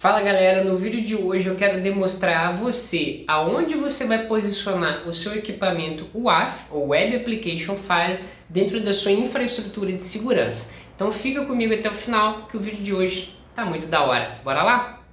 Fala galera, no vídeo de hoje eu quero demonstrar a você aonde você vai posicionar o seu equipamento WAF, ou Web Application Firewall, dentro da sua infraestrutura de segurança. Então fica comigo até o final que o vídeo de hoje tá muito da hora. Bora lá?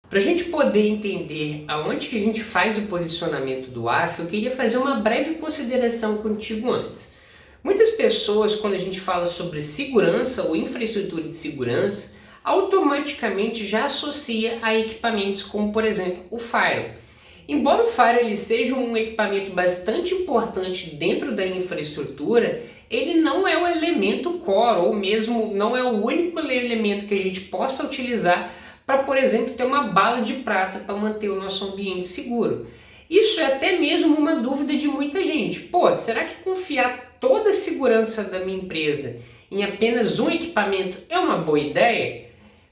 Para a gente poder entender aonde que a gente faz o posicionamento do WAF, eu queria fazer uma breve consideração contigo antes. Muitas pessoas, quando a gente fala sobre segurança ou infraestrutura de segurança, automaticamente já associa a equipamentos como, por exemplo, o firewall. Embora o firewall ele seja um equipamento bastante importante dentro da infraestrutura, ele não é o elemento core, ou mesmo não é o único elemento que a gente possa utilizar para, por exemplo, ter uma bala de prata para manter o nosso ambiente seguro. Isso é até mesmo uma dúvida de muita gente. Pô, será que confiar toda a segurança da minha empresa em apenas um equipamento é uma boa ideia?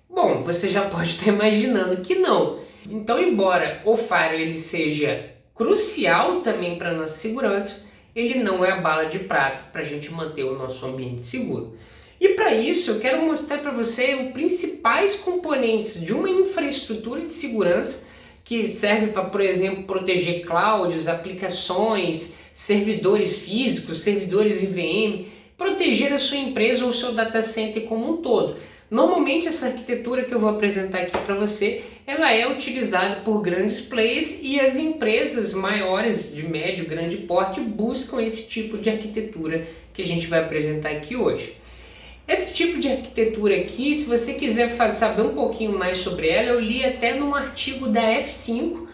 Bom, você já pode estar imaginando que não. Então, embora o firewall ele seja crucial também para a nossa segurança, ele não é a bala de prata para a gente manter o nosso ambiente seguro. E para isso eu quero mostrar para você os principais componentes de uma infraestrutura de segurança que serve para, por exemplo, proteger clouds, aplicações, servidores físicos, servidores IVM, proteger a sua empresa ou o seu data center como um todo. Normalmente essa arquitetura que eu vou apresentar aqui para você, ela é utilizada por grandes players e as empresas maiores de médio, grande porte buscam esse tipo de arquitetura que a gente vai apresentar aqui hoje. Esse tipo de arquitetura aqui, se você quiser saber um pouquinho mais sobre ela, eu li até num artigo da F5,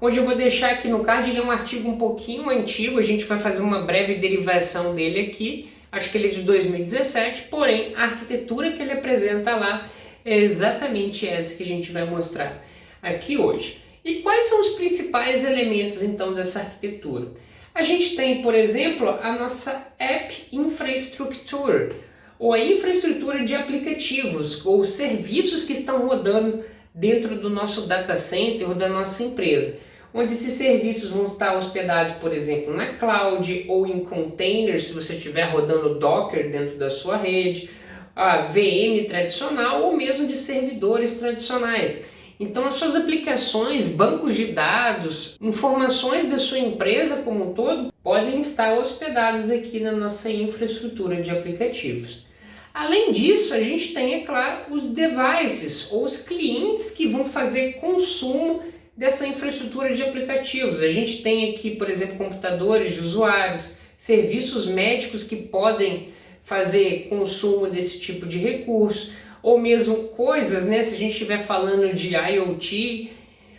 onde eu vou deixar aqui no card. Ele é um artigo um pouquinho antigo, a gente vai fazer uma breve derivação dele aqui, acho que ele é de 2017, porém a arquitetura que ele apresenta lá é exatamente essa que a gente vai mostrar aqui hoje. E quais são os principais elementos então dessa arquitetura? A gente tem, por exemplo, a nossa App Infrastructure, ou a infraestrutura de aplicativos ou serviços que estão rodando dentro do nosso data center ou da nossa empresa, onde esses serviços vão estar hospedados, por exemplo, na cloud ou em containers, se você estiver rodando Docker dentro da sua rede, a VM tradicional ou mesmo de servidores tradicionais. Então as suas aplicações, bancos de dados, informações da sua empresa como um todo podem estar hospedadas aqui na nossa infraestrutura de aplicativos. Além disso, a gente tem, é claro, os devices ou os clientes que vão fazer consumo dessa infraestrutura de aplicativos. A gente tem aqui, por exemplo, computadores de usuários, serviços médicos que podem fazer consumo desse tipo de recurso, ou mesmo coisas, né, se a gente estiver falando de IoT,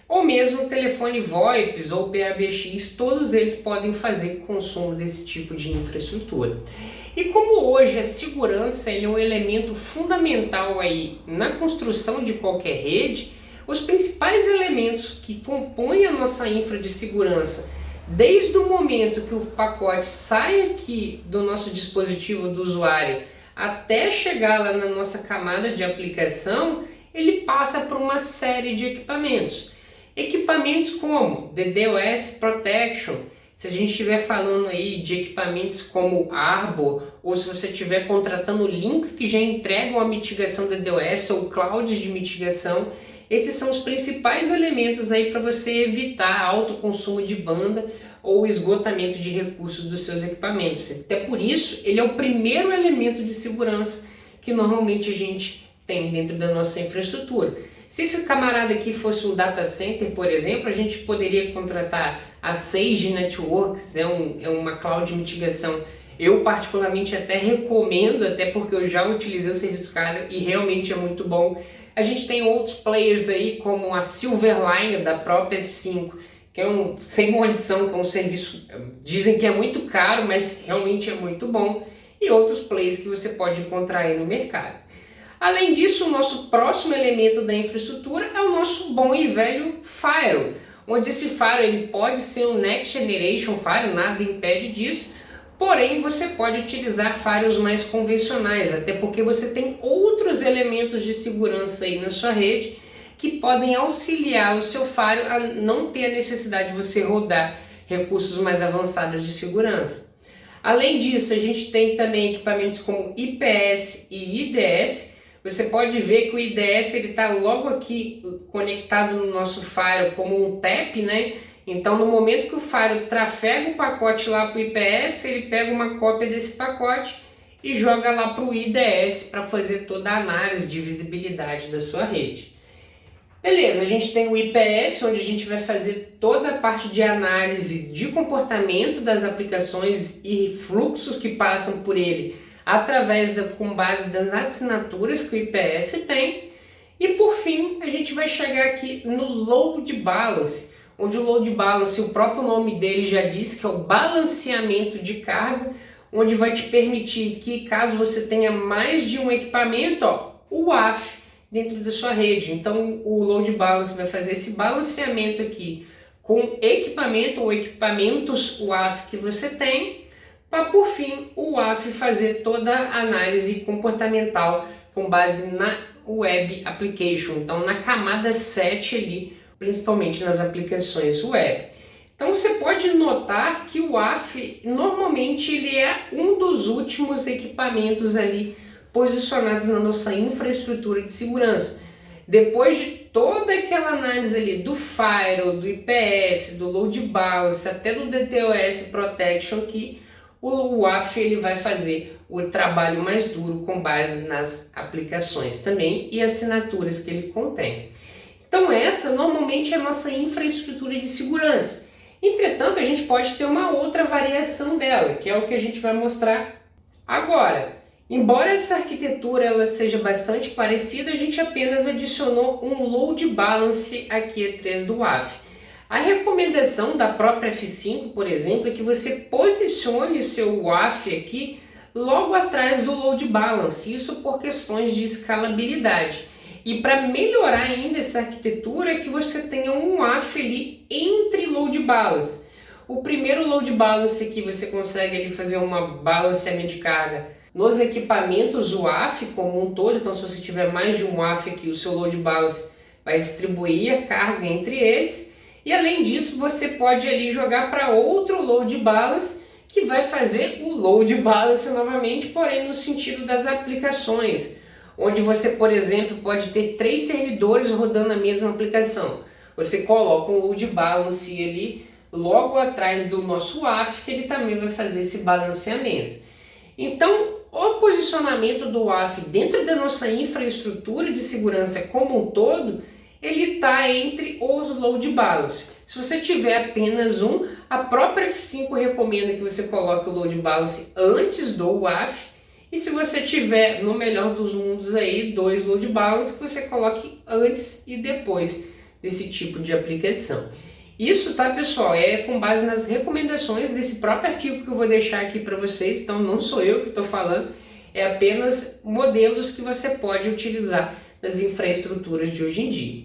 ou mesmo telefone VoIP ou PABX, todos eles podem fazer consumo desse tipo de infraestrutura. E como hoje a segurança é um elemento fundamental aí na construção de qualquer rede, os principais elementos que compõem a nossa infra de segurança, desde o momento que o pacote sai aqui do nosso dispositivo do usuário até chegar lá na nossa camada de aplicação, ele passa por uma série de equipamentos. Equipamentos como DDoS Protection, se a gente estiver falando aí de equipamentos como Arbor, ou se você estiver contratando links que já entregam a mitigação DDoS ou clouds de mitigação, esses são os principais elementos aí para você evitar alto consumo de banda ou esgotamento de recursos dos seus equipamentos. Até por isso, ele é o primeiro elemento de segurança que normalmente a gente tem dentro da nossa infraestrutura. Se esse camarada aqui fosse um data center, por exemplo, a gente poderia contratar a Sage Networks, é uma cloud de mitigação. Eu particularmente até recomendo, até porque eu já utilizei o serviço cara e realmente é muito bom. A gente tem outros players aí como a Silverline da própria F5, que é sem condição, que é um serviço, dizem que é muito caro, mas realmente é muito bom. E outros players que você pode encontrar aí no mercado. Além disso, o nosso próximo elemento da infraestrutura é o nosso bom e velho firewall, onde esse firewall ele pode ser um Next Generation Firewall, nada impede disso, porém você pode utilizar firewalls mais convencionais, até porque você tem outros elementos de segurança aí na sua rede que podem auxiliar o seu firewall a não ter a necessidade de você rodar recursos mais avançados de segurança. Além disso, a gente tem também equipamentos como IPS e IDS. Você pode ver que o IDS está logo aqui conectado no nosso Firewall como um TAP, né? Então, no momento que o Firewall trafega o pacote lá para o IPS, ele pega uma cópia desse pacote e joga lá para o IDS para fazer toda a análise de visibilidade da sua rede. Beleza, a gente tem o IPS, onde a gente vai fazer toda a parte de análise de comportamento das aplicações e fluxos que passam por ele com base das assinaturas que o IPS tem. E por fim, a gente vai chegar aqui no Load Balance, onde o Load Balance, o próprio nome dele já diz que é o balanceamento de carga, onde vai te permitir que, caso você tenha mais de um equipamento, o WAF dentro da sua rede. Então o Load Balance vai fazer esse balanceamento aqui com equipamento ou equipamentos WAF que você tem, para por fim o WAF fazer toda a análise comportamental com base na Web Application, então na camada 7 ali, principalmente nas aplicações web. Então você pode notar que o WAF normalmente ele é um dos últimos equipamentos ali posicionados na nossa infraestrutura de segurança. Depois de toda aquela análise ali do Firewall, do IPS, do Load Balance, até do DDoS Protection, que o WAF ele vai fazer o trabalho mais duro com base nas aplicações também e assinaturas que ele contém. Então essa normalmente é a nossa infraestrutura de segurança. Entretanto, a gente pode ter uma outra variação dela, que é o que a gente vai mostrar agora. Embora essa arquitetura ela seja bastante parecida, a gente apenas adicionou um Load Balance aqui atrás do WAF. A recomendação da própria F5, por exemplo, é que você posicione o seu WAF aqui logo atrás do Load Balance, isso por questões de escalabilidade. E para melhorar ainda essa arquitetura é que você tenha um WAF ali entre Load Balance. O primeiro Load Balance aqui você consegue ali fazer um balanceamento de carga nos equipamentos WAF como um todo, então se você tiver mais de um WAF aqui, o seu Load Balance vai distribuir a carga entre eles. E além disso, você pode ali jogar para outro Load Balance que vai fazer o Load Balance novamente, porém no sentido das aplicações, onde você, por exemplo, pode ter 3 servidores rodando a mesma aplicação. Você coloca um Load Balance ali logo atrás do nosso WAF, que ele também vai fazer esse balanceamento. Então, o posicionamento do WAF dentro da nossa infraestrutura de segurança como um todo, ele está entre os Load Balance. Se você tiver apenas um, a própria F5 recomenda que você coloque o Load Balance antes do WAF. E se você tiver, no melhor dos mundos aí, 2 Load Balance, que você coloque antes e depois desse tipo de aplicação. Isso, tá, pessoal, é com base nas recomendações desse próprio artigo que eu vou deixar aqui para vocês. Então não sou eu que estou falando, é apenas modelos que você pode utilizar nas infraestruturas de hoje em dia.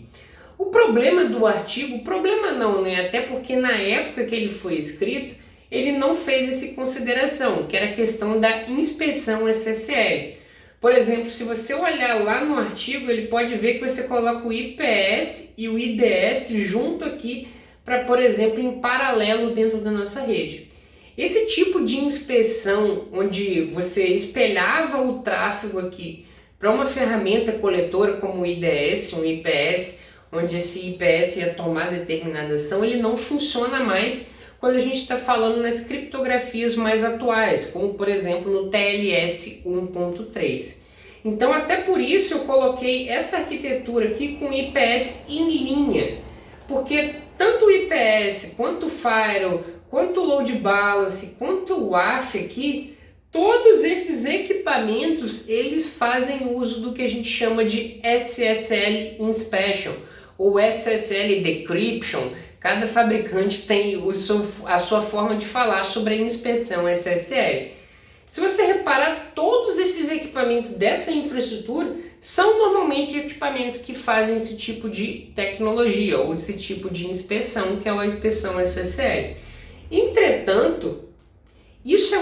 O problema do artigo, problema não, né? Até porque na época que ele foi escrito, ele não fez essa consideração, que era a questão da inspeção SSL. Por exemplo, se você olhar lá no artigo, ele pode ver que você coloca o IPS e o IDS junto aqui, para, por exemplo, em paralelo dentro da nossa rede. Esse tipo de inspeção, onde você espelhava o tráfego aqui para uma ferramenta coletora como o IDS, um IPS, onde esse IPS ia tomar determinada ação, ele não funciona mais quando a gente está falando nas criptografias mais atuais, como por exemplo no TLS 1.3. Então até por isso eu coloquei essa arquitetura aqui com IPS em linha, porque tanto o IPS, quanto o Firewall, quanto o Load Balance, quanto o WAF aqui, todos esses equipamentos eles fazem uso do que a gente chama de SSL Inspection ou SSL Decryption. Cada fabricante tem a sua forma de falar sobre a inspeção SSL. Se você reparar, todos esses equipamentos dessa infraestrutura são normalmente equipamentos que fazem esse tipo de tecnologia ou esse tipo de inspeção, que é a inspeção SSL. Entretanto, isso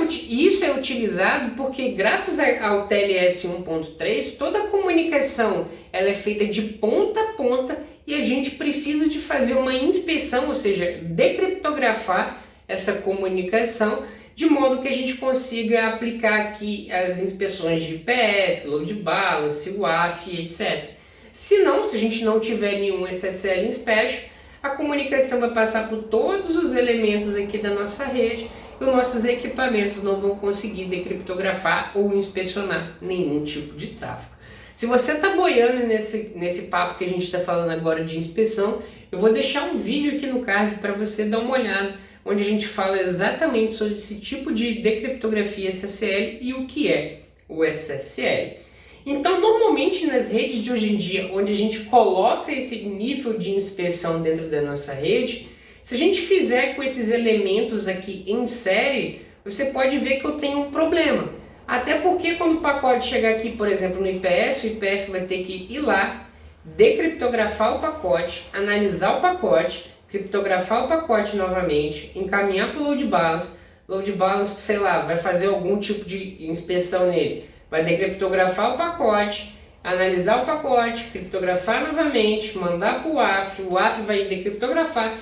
é utilizado porque, graças ao TLS 1.3, toda a comunicação ela é feita de ponta a ponta e a gente precisa de fazer uma inspeção, ou seja, decriptografar essa comunicação de modo que a gente consiga aplicar aqui as inspeções de IPS, load balance, WAF, etc. Se a gente não tiver nenhum SSL inspection, a comunicação vai passar por todos os elementos aqui da nossa rede e os nossos equipamentos não vão conseguir decriptografar ou inspecionar nenhum tipo de tráfego. Se você está boiando nesse papo que a gente está falando agora de inspeção, eu vou deixar um vídeo aqui no card para você dar uma olhada, onde a gente fala exatamente sobre esse tipo de decriptografia SSL e o que é o SSL. Então, normalmente nas redes de hoje em dia, onde a gente coloca esse nível de inspeção dentro da nossa rede, se a gente fizer com esses elementos aqui em série, você pode ver que eu tenho um problema. Até porque quando o pacote chegar aqui, por exemplo, no IPS, o IPS vai ter que ir lá, decriptografar o pacote, analisar o pacote, criptografar o pacote novamente, encaminhar para o load balance, sei lá, vai fazer algum tipo de inspeção nele, vai decriptografar o pacote, analisar o pacote, criptografar novamente, mandar para o WAF vai decriptografar.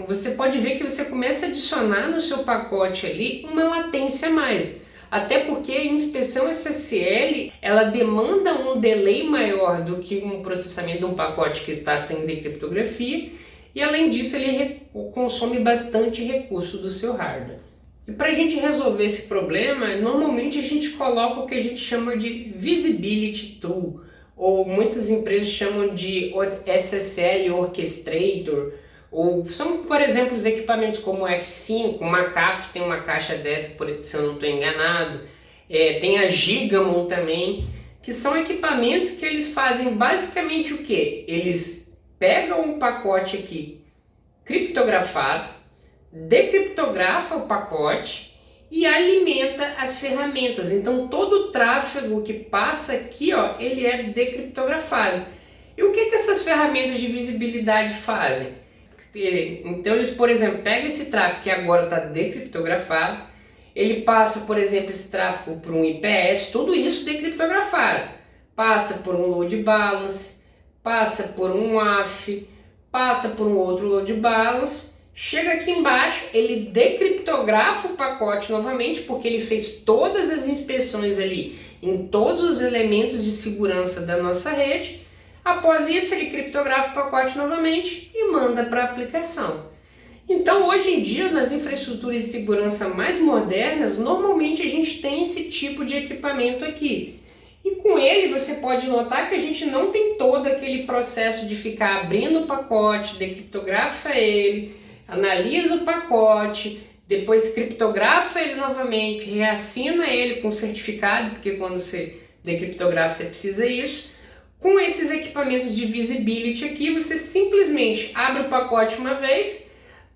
Você pode ver que você começa a adicionar no seu pacote ali uma latência a mais. Até porque a inspeção SSL, ela demanda um delay maior do que um processamento de um pacote que está sem decriptografia, e além disso ele consome bastante recurso do seu hardware. E para a gente resolver esse problema, normalmente a gente coloca o que a gente chama de Visibility Tool, ou muitas empresas chamam de SSL Orchestrator, ou são, por exemplo, os equipamentos como o F5, o McAfee tem uma caixa dessa, se eu não estou enganado, tem a Gigamon também, que são equipamentos que eles fazem basicamente o que? Eles pegam um pacote aqui criptografado, decriptografa o pacote e alimenta as ferramentas. Então todo o tráfego que passa aqui, ó, ele é decriptografado. E o que essas ferramentas de visibilidade fazem? Então eles, por exemplo, pegam esse tráfego que agora está decriptografado, ele passa, por exemplo, esse tráfego por um IPS, tudo isso decriptografado, passa por um load balance, passa por um WAF, passa por um outro load balance, chega aqui embaixo, ele decriptografa o pacote novamente, porque ele fez todas as inspeções ali em todos os elementos de segurança da nossa rede. Após isso, ele criptografa o pacote novamente e manda para a aplicação. Então, hoje em dia, nas infraestruturas de segurança mais modernas, normalmente a gente tem esse tipo de equipamento aqui. E com ele, você pode notar que a gente não tem todo aquele processo de ficar abrindo o pacote, decriptografa ele, analisa o pacote, depois criptografa ele novamente, reassina ele com certificado, porque quando você decriptografa você precisa isso. Com esses equipamentos de visibility aqui, você simplesmente abre o pacote uma vez,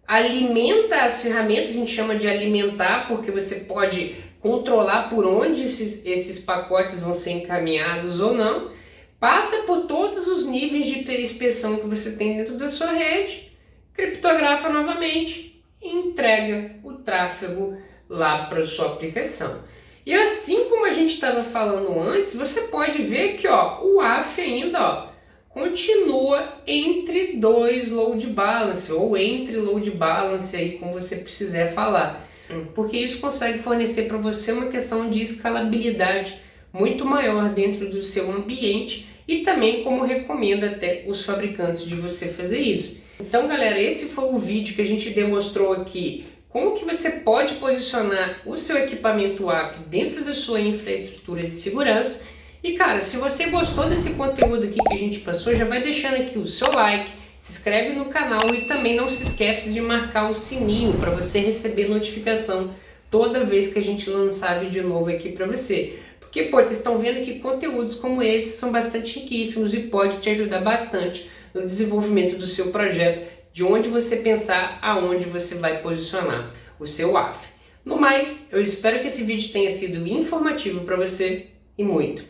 alimenta as ferramentas, a gente chama de alimentar, porque você pode controlar por onde esses pacotes vão ser encaminhados ou não, passa por todos os níveis de inspeção que você tem dentro da sua rede, criptografa novamente e entrega o tráfego lá para a sua aplicação. E assim como a gente estava falando antes, você pode ver que ó, o WAF ainda continua entre dois load balance ou entre load balance, aí, como você precisar falar. Porque isso consegue fornecer para você uma questão de escalabilidade muito maior dentro do seu ambiente e também como recomenda até os fabricantes de você fazer isso. Então galera, esse foi o vídeo que a gente demonstrou aqui como que você pode posicionar o seu equipamento WAF dentro da sua infraestrutura de segurança. E cara, se você gostou desse conteúdo aqui que a gente passou, já vai deixando aqui o seu like, se inscreve no canal e também não se esquece de marcar o sininho para você receber notificação toda vez que a gente lançar vídeo novo aqui para você. Porque pô, vocês estão vendo que conteúdos como esses são bastante riquíssimos e pode te ajudar bastante no desenvolvimento do seu projeto, de onde você pensar aonde você vai posicionar o seu WAF. No mais, eu espero que esse vídeo tenha sido informativo para você e muito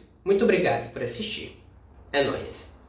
obrigado por assistir. É nóis!